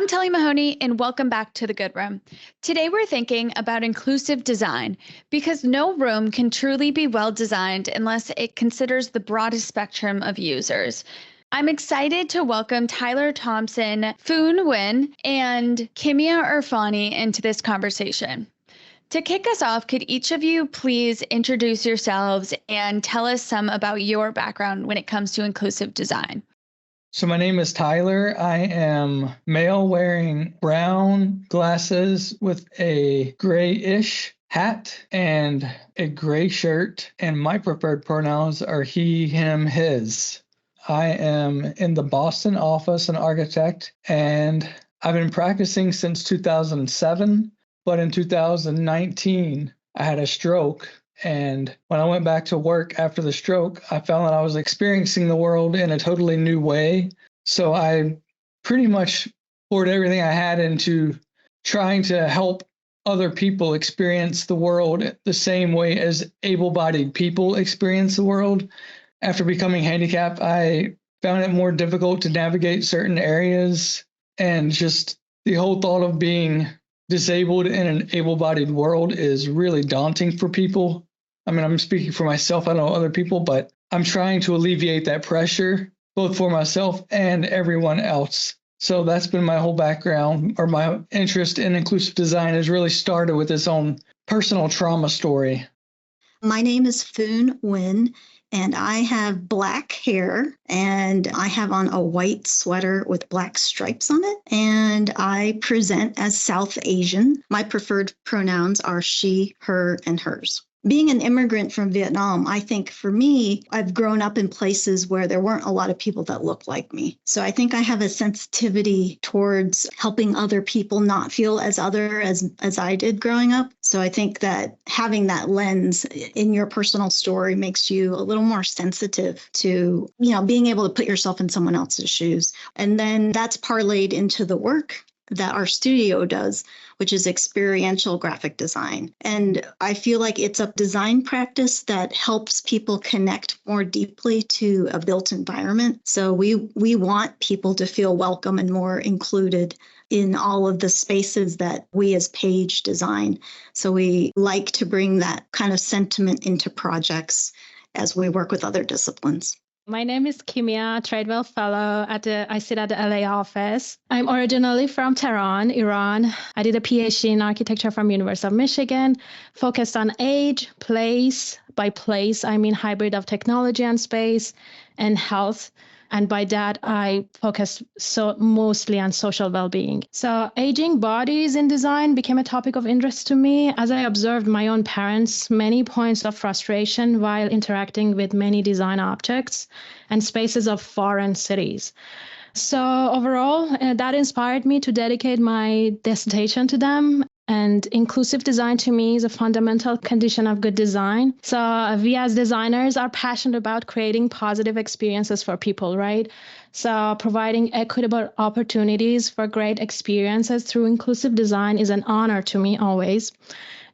I'm Telly Mahoney, and welcome back to The Good Room. Today we're thinking about inclusive design because no room can truly be well designed unless it considers the broadest spectrum of users. I'm excited to welcome Tyler Thompson, Phuong Nguyen, and Kimia Erfani into this conversation. To kick us off, could each of you please introduce yourselves and tell us some about your background when it comes to inclusive design? So my name is Tyler. I am male wearing brown glasses with a grayish hat and a gray shirt, and my preferred pronouns are he, him, his. I am in the Boston office, an architect, and I've been practicing since 2007, but in 2019, I had a stroke. And when I went back to work after the stroke, I found that I was experiencing the world in a totally new way. So I pretty much poured everything I had into trying to help other people experience the world the same way as able-bodied people experience the world. After becoming handicapped, I found it more difficult to navigate certain areas, and just the whole thought of being disabled in an able-bodied world is really daunting for people. I mean, I'm speaking for myself, I don't know other people, but I'm trying to alleviate that pressure, both for myself and everyone else. So that's been my whole background, or my interest in inclusive design has really started with its own personal trauma story. My name is Phuong Nguyen, and I have black hair, and I have on a white sweater with black stripes on it, and I present as South Asian. My preferred pronouns are she, her, and hers. Being an immigrant from Vietnam, I think for me, I've grown up in places where there weren't a lot of people that look like me. So I think I have a sensitivity towards helping other people not feel as other as I did growing up. So I think that having that lens in your personal story makes you a little more sensitive to, being able to put yourself in someone else's shoes. And then that's parlayed into the work that our studio does, which is experiential graphic design. And I feel like it's a design practice that helps people connect more deeply to a built environment. So we want people to feel welcome and more included in all of the spaces that we as Page design. So we like to bring that kind of sentiment into projects as we work with other disciplines. My name is Kimia, Tradewell Fellow. I sit at the LA office. I'm originally from Tehran, Iran. I did a PhD in architecture from University of Michigan, focused on age, place. By place, I mean hybrid of technology and space, and health. And by that, I focused mostly on social well-being. So aging bodies in design became a topic of interest to me as I observed my own parents' many points of frustration while interacting with many design objects and spaces of foreign cities. So overall, that inspired me to dedicate my dissertation to them. And inclusive design to me is a fundamental condition of good design. So we as designers are passionate about creating positive experiences for people, right? So providing equitable opportunities for great experiences through inclusive design is an honor to me always.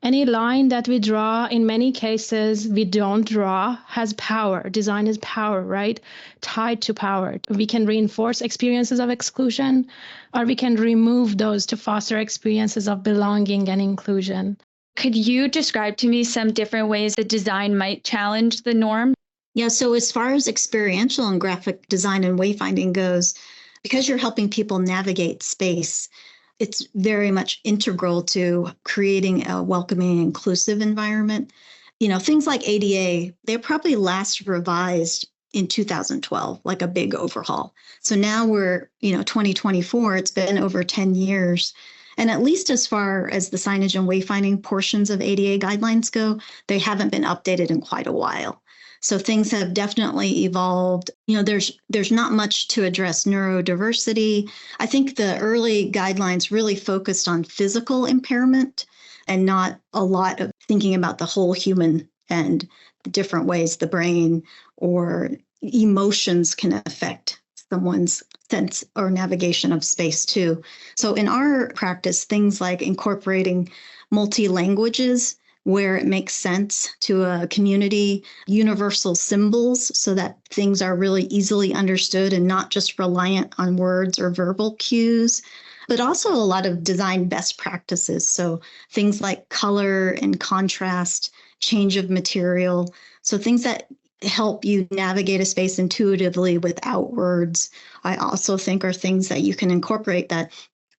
Any line that we draw, in many cases we don't draw, has power. Design is power, right? Tied to power. We can reinforce experiences of exclusion, or we can remove those to foster experiences of belonging and inclusion. Could you describe to me some different ways that design might challenge the norm? Yeah, so as far as experiential and graphic design and wayfinding goes, because you're helping people navigate space, it's very much integral to creating a welcoming, inclusive environment. Things like ADA, they're probably last revised in 2012, like a big overhaul. So now we're, 2024, it's been over 10 years. And at least as far as the signage and wayfinding portions of ADA guidelines go, they haven't been updated in quite a while. So things have definitely evolved. There's not much to address neurodiversity. I think the early guidelines really focused on physical impairment and not a lot of thinking about the whole human and the different ways the brain or emotions can affect someone's sense or navigation of space too. So in our practice, things like incorporating multi-languages where it makes sense to a community, universal symbols so that things are really easily understood and not just reliant on words or verbal cues. but also a lot of design best practices. So things like color and contrast, change of material. So things that help you navigate a space intuitively without words. I also think are things that you can incorporate that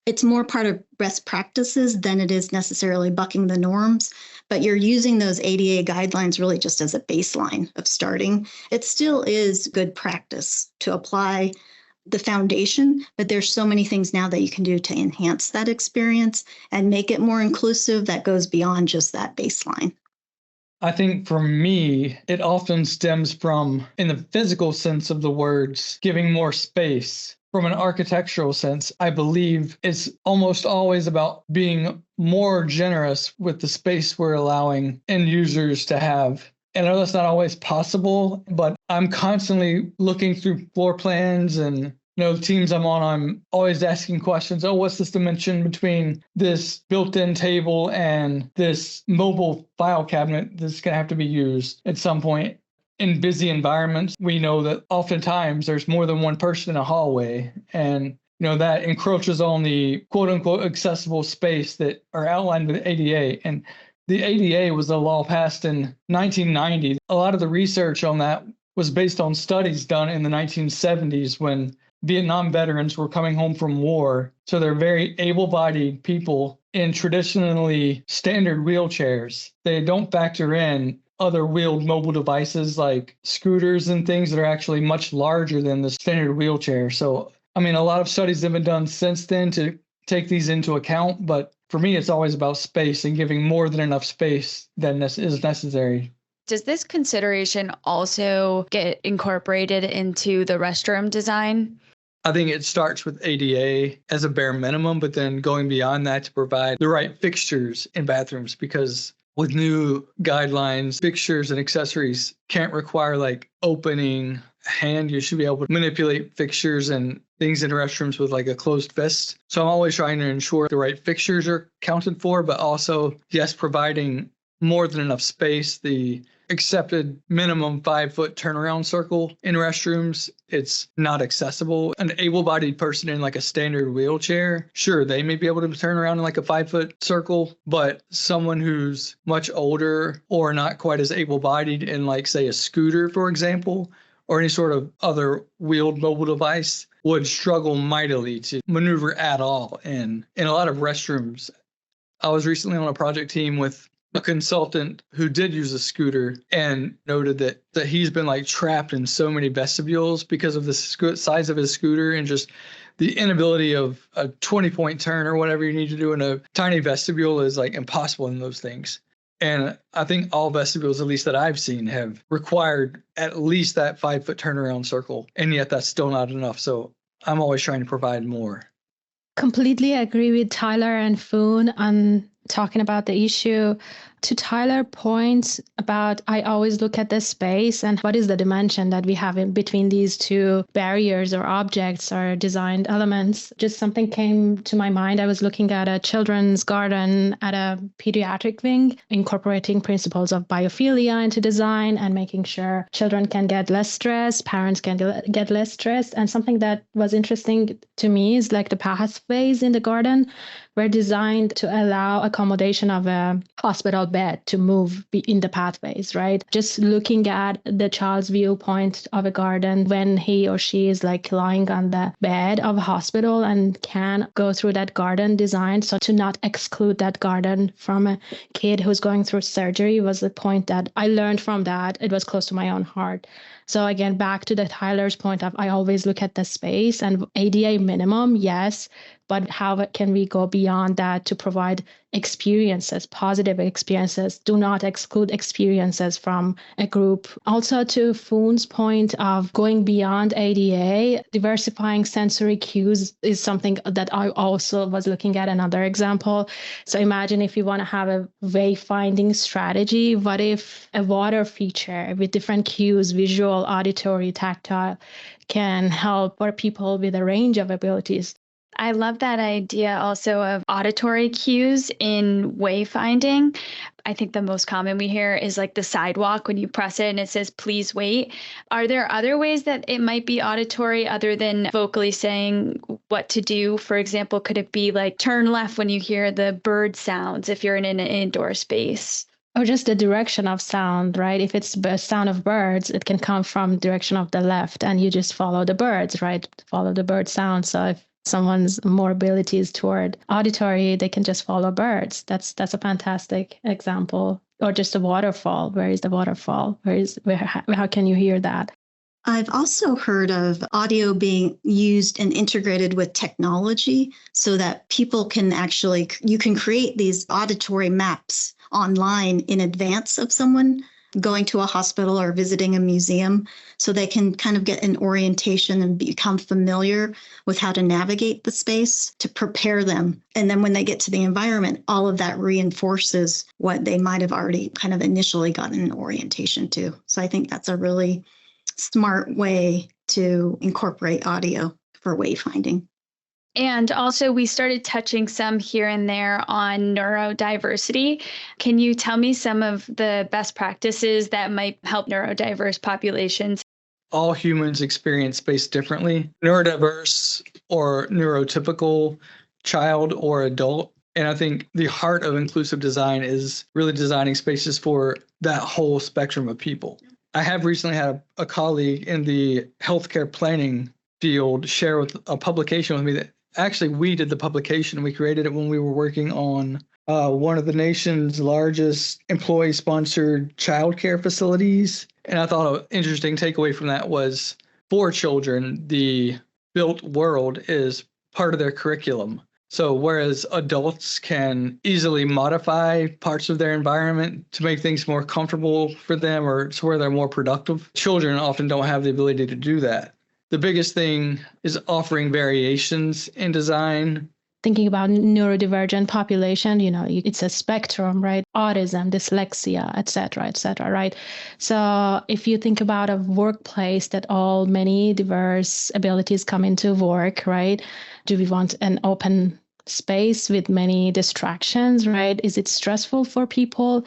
it's more part of best practices than it is necessarily bucking the norms, but you're using those ADA guidelines really just as a baseline of starting. It still is good practice to apply the foundation, but there's so many things now that you can do to enhance that experience and make it more inclusive that goes beyond just that baseline. I think for me, it often stems from, in the physical sense of the words, giving more space. From an architectural sense, I believe it's almost always about being more generous with the space we're allowing end users to have. And I know that's not always possible, but I'm constantly looking through floor plans and the teams I'm on, I'm always asking questions. Oh, what's this dimension between this built-in table and this mobile file cabinet that's going to have to be used at some point? In busy environments, we know that oftentimes there's more than one person in a hallway, and that encroaches on the quote-unquote accessible space that are outlined with ADA. And the ADA was a law passed in 1990. A lot of the research on that was based on studies done in the 1970s when Vietnam veterans were coming home from war. So they're very able-bodied people in traditionally standard wheelchairs. They don't factor in other wheeled mobile devices like scooters and things that are actually much larger than the standard wheelchair. So, a lot of studies have been done since then to take these into account. But for me, it's always about space and giving more than enough space than is necessary. Does this consideration also get incorporated into the restroom design? I think it starts with ADA as a bare minimum, but then going beyond that to provide the right fixtures in bathrooms, because with new guidelines, fixtures and accessories can't require like opening a hand. You should be able to manipulate fixtures and things in restrooms with like a closed fist. So I'm always trying to ensure the right fixtures are accounted for, but also, yes, providing more than enough space. The accepted minimum 5-foot turnaround circle in restrooms, it's not accessible. An able-bodied person in like a standard wheelchair, sure, they may be able to turn around in like a 5-foot circle, but someone who's much older or not quite as able-bodied in like, say, a scooter, for example, or any sort of other wheeled mobile device would struggle mightily to maneuver at all in a lot of restrooms. I was recently on a project team with a consultant who did use a scooter and noted that he's been like trapped in so many vestibules because of the size of his scooter and just the inability of a 20-point turn or whatever you need to do in a tiny vestibule is like impossible in those things. And I think all vestibules, at least that I've seen, have required at least that 5-foot turnaround circle. And yet that's still not enough. So I'm always trying to provide more. Completely agree with Tyler and Phuong on talking about the issue. To Tyler's point about, I always look at the space and what is the dimension that we have in between these two barriers or objects or designed elements. Just something came to my mind. I was looking at a children's garden at a pediatric wing, incorporating principles of biophilia into design and making sure children can get less stress, parents can get less stress. And something that was interesting to me is like the pathways in the garden were designed to allow accommodation of a hospital bed to move in the pathways, right? Just looking at the child's viewpoint of a garden when he or she is like lying on the bed of a hospital and can go through that garden design. So to not exclude that garden from a kid who's going through surgery was the point that I learned from that. It was close to my own heart. So again, back to the Tyler's point of I always look at the space and ADA minimum, yes, but how can we go beyond that to provide experiences, positive experiences? Do not exclude experiences from a group. Also to Phuong's point of going beyond ADA, diversifying sensory cues is something that I also was looking at another example. So imagine if you want to have a wayfinding strategy, what if a water feature with different cues, visual, auditory, tactile, can help for people with a range of abilities? I love that idea also of auditory cues in wayfinding. I think the most common we hear is like the sidewalk when you press it and it says, please wait. Are there other ways that it might be auditory other than vocally saying what to do? For example, could it be like turn left when you hear the bird sounds if you're in an indoor space? Or just the direction of sound, right? If it's the sound of birds, it can come from direction of the left, and you just follow the birds, right? Follow the bird sound. So if someone's more abilities toward auditory, they can just follow birds. That's a fantastic example. Or just a waterfall. Where is the waterfall? How can you hear that? I've also heard of audio being used and integrated with technology so that people can you can create these auditory maps online in advance of someone going to a hospital or visiting a museum, so they can kind of get an orientation and become familiar with how to navigate the space to prepare them. And then when they get to the environment, all of that reinforces what they might have already kind of initially gotten an orientation to. So I think that's a really smart way to incorporate audio for wayfinding. And also, we started touching some here and there on neurodiversity. Can you tell me some of the best practices that might help neurodiverse populations? All humans experience space differently. Neurodiverse or neurotypical child or adult. And I think the heart of inclusive design is really designing spaces for that whole spectrum of people. I have recently had a colleague in the healthcare planning field share with a publication with me that actually we did the publication. We created it when we were working on one of the nation's largest employee-sponsored childcare facilities. And I thought an interesting takeaway from that was for children, the built world is part of their curriculum. So whereas adults can easily modify parts of their environment to make things more comfortable for them or to where they're more productive, children often don't have the ability to do that. The biggest thing is offering variations in design. Thinking about neurodivergent population, it's a spectrum, right? Autism, dyslexia, et cetera, right? So if you think about a workplace that many diverse abilities come into work, right? Do we want an open space with many distractions, right? Is it stressful for people?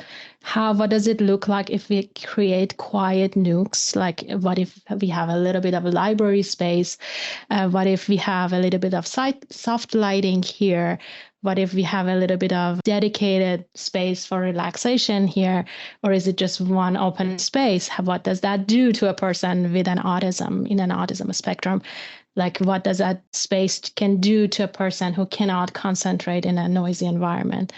What does it look like if we create quiet nooks? Like what if we have a little bit of a library space? What if we have a little bit of soft lighting here? What if we have a little bit of dedicated space for relaxation here? Or is it just one open space? What does that do to a person with an autism, in an autism spectrum? Like what does that space can do to a person who cannot concentrate in a noisy environment?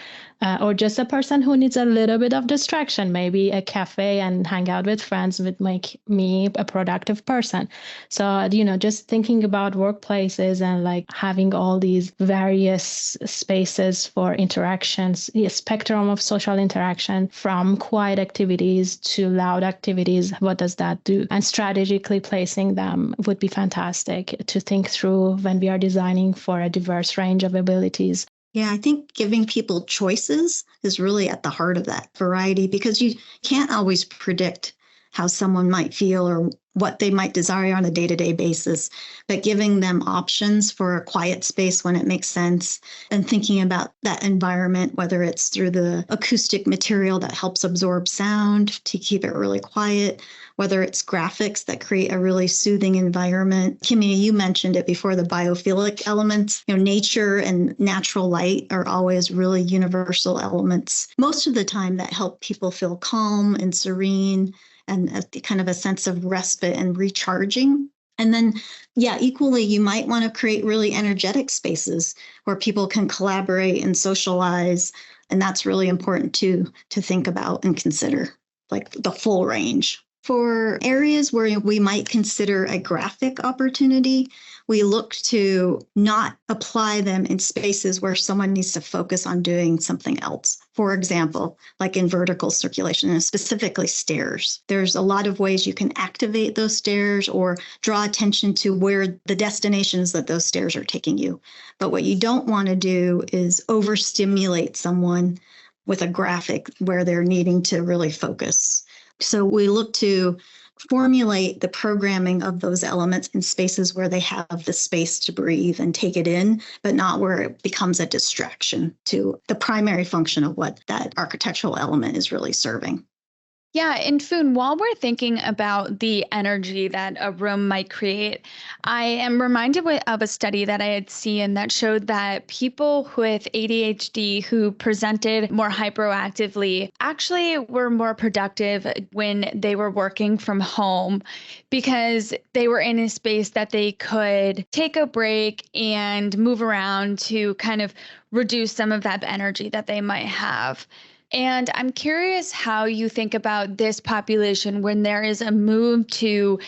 Or just a person who needs a little bit of distraction, maybe a cafe and hang out with friends would make me a productive person. So, just thinking about workplaces and like having all these various spaces for interactions, the spectrum of social interaction from quiet activities to loud activities, what does that do? And strategically placing them would be fantastic to think through when we are designing for a diverse range of abilities. Yeah, I think giving people choices is really at the heart of that variety, because you can't always predict how someone might feel or what they might desire on a day-to-day basis, but giving them options for a quiet space when it makes sense and thinking about that environment, whether it's through the acoustic material that helps absorb sound to keep it really quiet, whether it's graphics that create a really soothing environment. Kimia, you mentioned it before, the biophilic elements. Nature and natural light are always really universal elements, most of the time, that help people feel calm and serene and a kind of a sense of respite and recharging. And then, equally, you might want to create really energetic spaces where people can collaborate and socialize. And that's really important too, to think about and consider, like the full range. For areas where we might consider a graphic opportunity, we look to not apply them in spaces where someone needs to focus on doing something else. For example, like in vertical circulation, and specifically stairs. There's a lot of ways you can activate those stairs or draw attention to where the destinations that those stairs are taking you. But what you don't want to do is overstimulate someone with a graphic where they're needing to really focus. So we look to formulate the programming of those elements in spaces where they have the space to breathe and take it in, but not where it becomes a distraction to the primary function of what that architectural element is really serving. Yeah, and Phuong, while we're thinking about the energy that a room might create, I am reminded of a study that I had seen that showed that people with ADHD who presented more hyperactively actually were more productive when they were working from home because they were in a space that they could take a break and move around to kind of reduce some of that energy that they might have. And I'm curious how you think about this population when there is a move to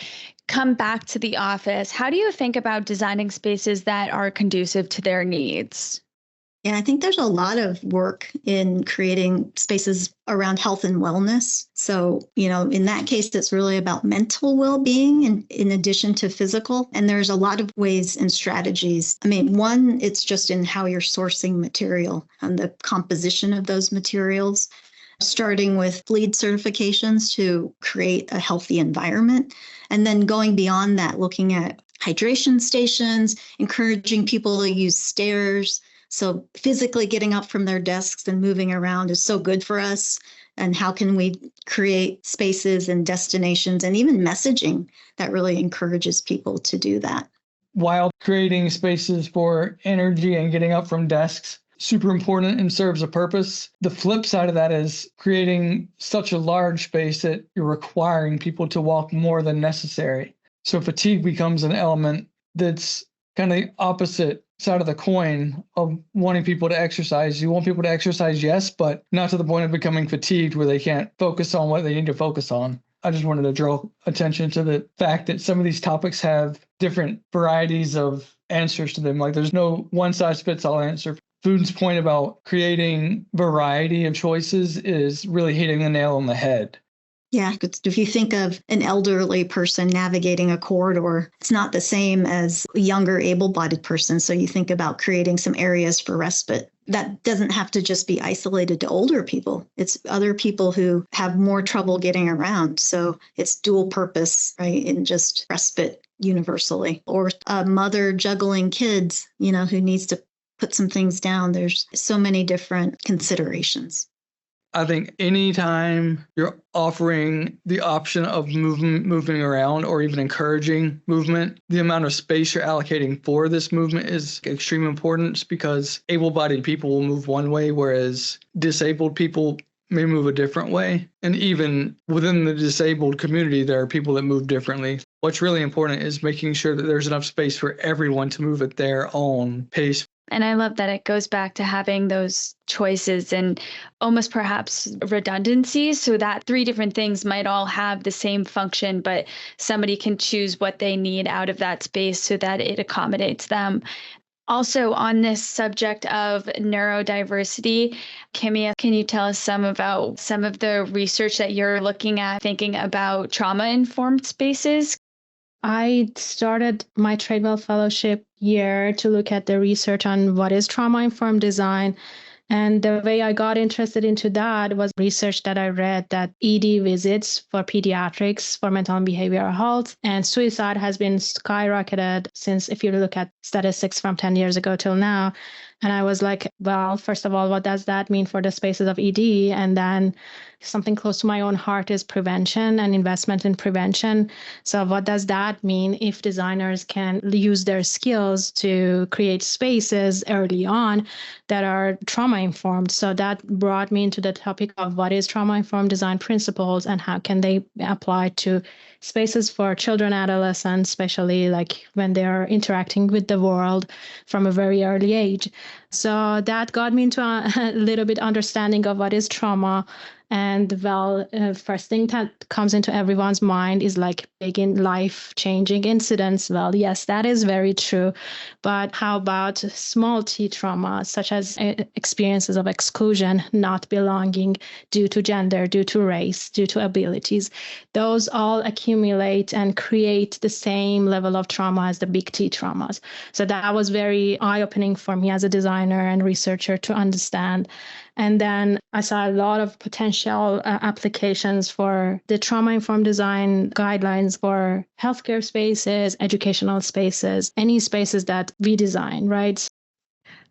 come back to the office. How do you think about designing spaces that are conducive to their needs? Yeah, I think there's a lot of work in creating spaces around health and wellness. So, in that case, it's really about mental well-being in addition to physical. And there's a lot of ways and strategies. I mean, one, it's just in how you're sourcing material and the composition of those materials, starting with LEED certifications to create a healthy environment. And then going beyond that, looking at hydration stations, encouraging people to use stairs. So physically getting up from their desks and moving around is so good for us. And how can we create spaces and destinations and even messaging that really encourages people to do that? While creating spaces for energy and getting up from desks, super important and serves a purpose. The flip side of that is creating such a large space that you're requiring people to walk more than necessary. So fatigue becomes an element that's kind of the opposite side of the coin of wanting people to exercise. You want people to exercise, yes, but not to the point of becoming fatigued where they can't focus on what they need to focus on. I just wanted to draw attention to the fact that some of these topics have different varieties of answers to them. Like there's no one size fits all answer. Phuong's point about creating variety of choices is really hitting the nail on the head. Yeah, if you think of an elderly person navigating a corridor, it's not the same as a younger able-bodied person. So you think about creating some areas for respite. That doesn't have to just be isolated to older people. It's other people who have more trouble getting around. So it's dual purpose, right? And just respite universally. Or a mother juggling kids, who needs to put some things down. There's so many different considerations. I think anytime you're offering the option of moving around or even encouraging movement, the amount of space you're allocating for this movement is extremely important because able-bodied people will move one way, whereas disabled people may move a different way. And even within the disabled community, there are people that move differently. What's really important is making sure that there's enough space for everyone to move at their own pace. And I love that it goes back to having those choices and almost perhaps redundancies so that three different things might all have the same function, but somebody can choose what they need out of that space so that it accommodates them. Also, on this subject of neurodiversity, Kimia, can you tell us about some of the research that you're looking at, thinking about trauma-informed spaces? I started my Tradewell Fellowship year to look at the research on what is trauma-informed design. And the way I got interested into that was research that I read that ED visits for pediatrics for mental and behavioral health and suicide has been skyrocketed since, if you look at statistics from 10 years ago till now. And I was like, well, first of all, what does that mean for the spaces of ED? And then something close to my own heart is prevention and investment in prevention. So what does that mean if designers can use their skills to create spaces early on that are trauma-informed? So that brought me into the topic of what is trauma-informed design principles and how can they apply to spaces for children, adolescents, especially like when they are interacting with the world from a very early age. So that got me into a little bit understanding of what is trauma. And first thing that comes into everyone's mind is like big in life-changing incidents. Well, yes, that is very true. But how about small t trauma, such as experiences of exclusion, not belonging due to gender, due to race, due to abilities? Those all accumulate and create the same level of trauma as the big T traumas. So that was very eye-opening for me as a designer and researcher to understand. And then I saw a lot of potential applications for the trauma-informed design guidelines for healthcare spaces, educational spaces, any spaces that we design, right?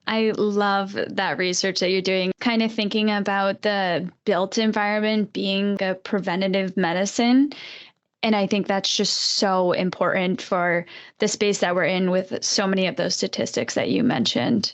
I love that research that you're doing, kind of thinking about the built environment being a preventative medicine. And I think that's just so important for the space that we're in with so many of those statistics that you mentioned.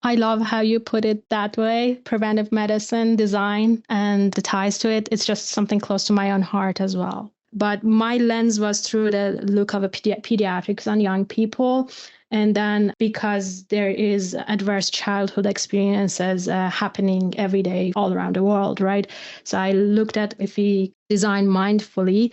I love how you put it that way, preventive medicine, design, and the ties to it. It's just something close to my own heart as well. But my lens was through the look of a pediatrics and young people. And then because there is adverse childhood experiences happening every day all around the world, right? So I looked at if we design mindfully,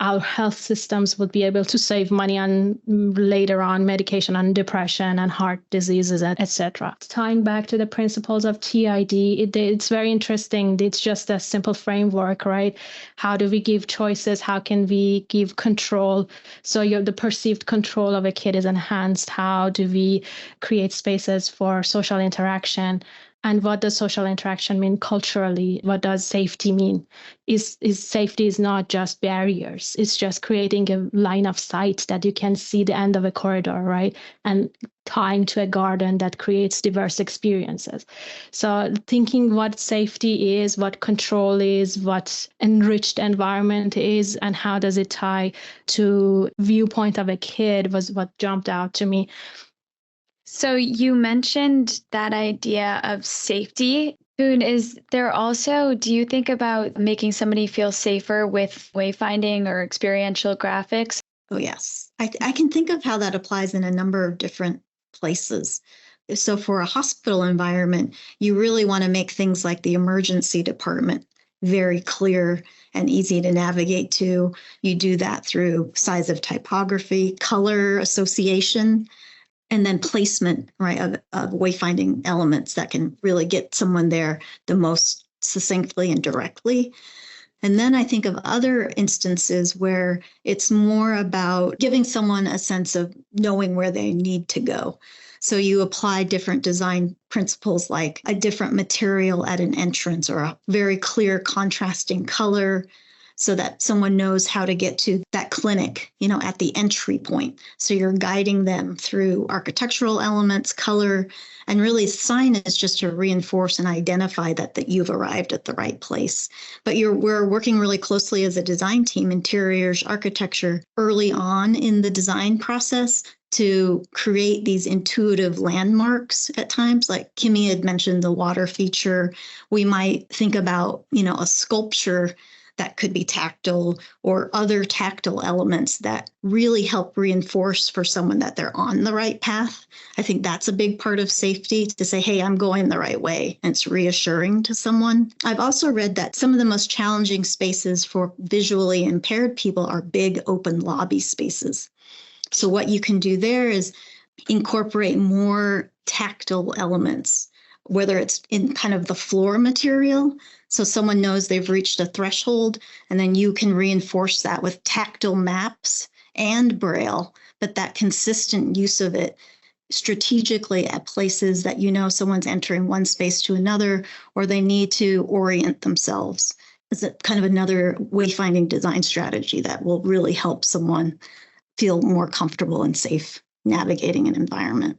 our health systems would be able to save money on later on medication on depression and heart diseases, etc. Tying back to the principles of TID, it's very interesting. It's just a simple framework, right? How do we give choices? How can we give control? So the perceived control of a kid is enhanced. How do we create spaces for social interaction? And what does social interaction mean culturally? What does safety mean? Is safety is not just barriers. It's just creating a line of sight that you can see the end of a corridor, right? And tying to a garden that creates diverse experiences. So thinking what safety is, what control is, what enriched environment is, and how does it tie to viewpoint of a kid was what jumped out to me. So you mentioned that idea of safety. Phuong, is there also, do you think about making somebody feel safer with wayfinding or experiential graphics? Oh, yes. I can think of how that applies in a number of different places. So for a hospital environment, you really want to make things like the emergency department very clear and easy to navigate to. You do that through size of typography, color association, and then placement, right, of wayfinding elements that can really get someone there the most succinctly and directly. And then I think of other instances where it's more about giving someone a sense of knowing where they need to go. So you apply different design principles like a different material at an entrance or a very clear contrasting color, so that someone knows how to get to that clinic, at the entry point. So you're guiding them through architectural elements, color, and really sign is just to reinforce and identify that you've arrived at the right place. But we're working really closely as a design team, interiors, architecture, early on in the design process to create these intuitive landmarks at times. Like Kimia had mentioned the water feature. We might think about, a sculpture that could be tactile or other tactile elements that really help reinforce for someone that they're on the right path. I think that's a big part of safety, to say, hey, I'm going the right way. And it's reassuring to someone. I've also read that some of the most challenging spaces for visually impaired people are big open lobby spaces. So what you can do there is incorporate more tactile elements, whether it's in kind of the floor material, so someone knows they've reached a threshold, and then you can reinforce that with tactile maps and Braille, but that consistent use of it strategically at places that someone's entering one space to another, or they need to orient themselves. It's kind of another wayfinding design strategy that will really help someone feel more comfortable and safe navigating an environment.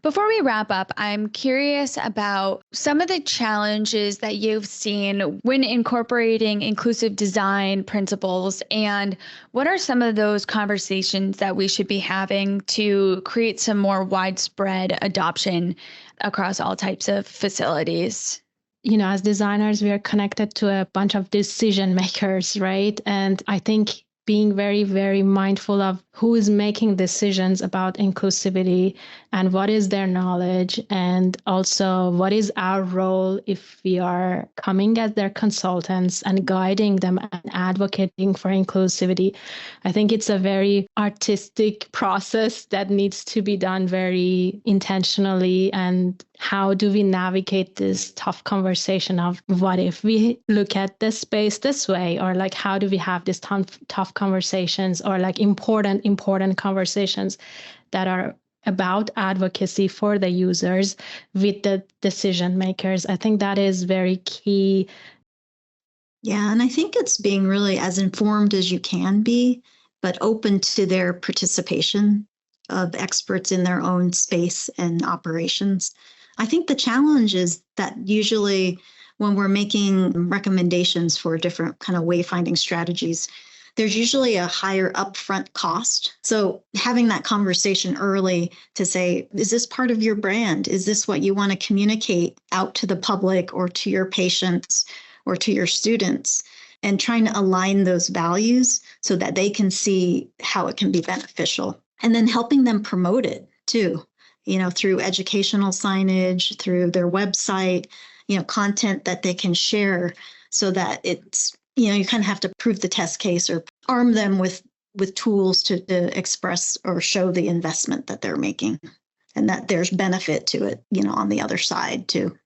Before we wrap up, I'm curious about some of the challenges that you've seen when incorporating inclusive design principles, and what are some of those conversations that we should be having to create some more widespread adoption across all types of facilities? As designers, we are connected to a bunch of decision makers, right? And I think being very, very mindful of who is making decisions about inclusivity and what is their knowledge, and also what is our role if we are coming as their consultants and guiding them and advocating for inclusivity. I think it's a very artistic process that needs to be done very intentionally. And how do we navigate this tough conversation of what if we look at this space this way, or like how do we have these tough conversations, or like important conversations that are about advocacy for the users with the decision makers. I think that is very key. Yeah, and I think it's being really as informed as you can be, but open to their participation. of experts in their own space and operations. I think the challenge is that usually when we're making recommendations for different kind of wayfinding strategies, there's usually a higher upfront cost. So having that conversation early to say, is this part of your brand? Is this what you want to communicate out to the public or to your patients or to your students? And trying to align those values so that they can see how it can be beneficial. And then helping them promote it too, through educational signage, through their website, content that they can share so that it's, you kind of have to prove the test case or arm them with tools to express or show the investment that they're making and that there's benefit to it, on the other side too.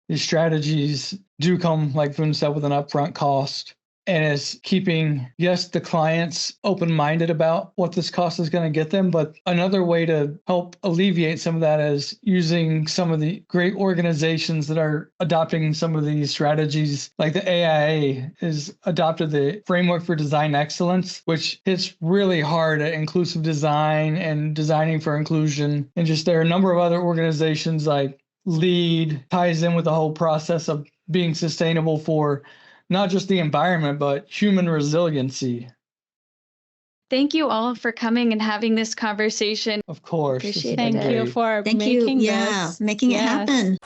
These strategies do come, like Phuong said, with an upfront cost. And it's keeping, yes, the clients open-minded about what this cost is going to get them. But another way to help alleviate some of that is using some of the great organizations that are adopting some of these strategies. Like the AIA has adopted the Framework for Design Excellence, which hits really hard at inclusive design and designing for inclusion. And just there are a number of other organizations like LEAD ties in with the whole process of being sustainable for not just the environment, but human resiliency. Thank you all for coming and having this conversation. Of course. Appreciate Thank you for Thank making you. this. Making it happen.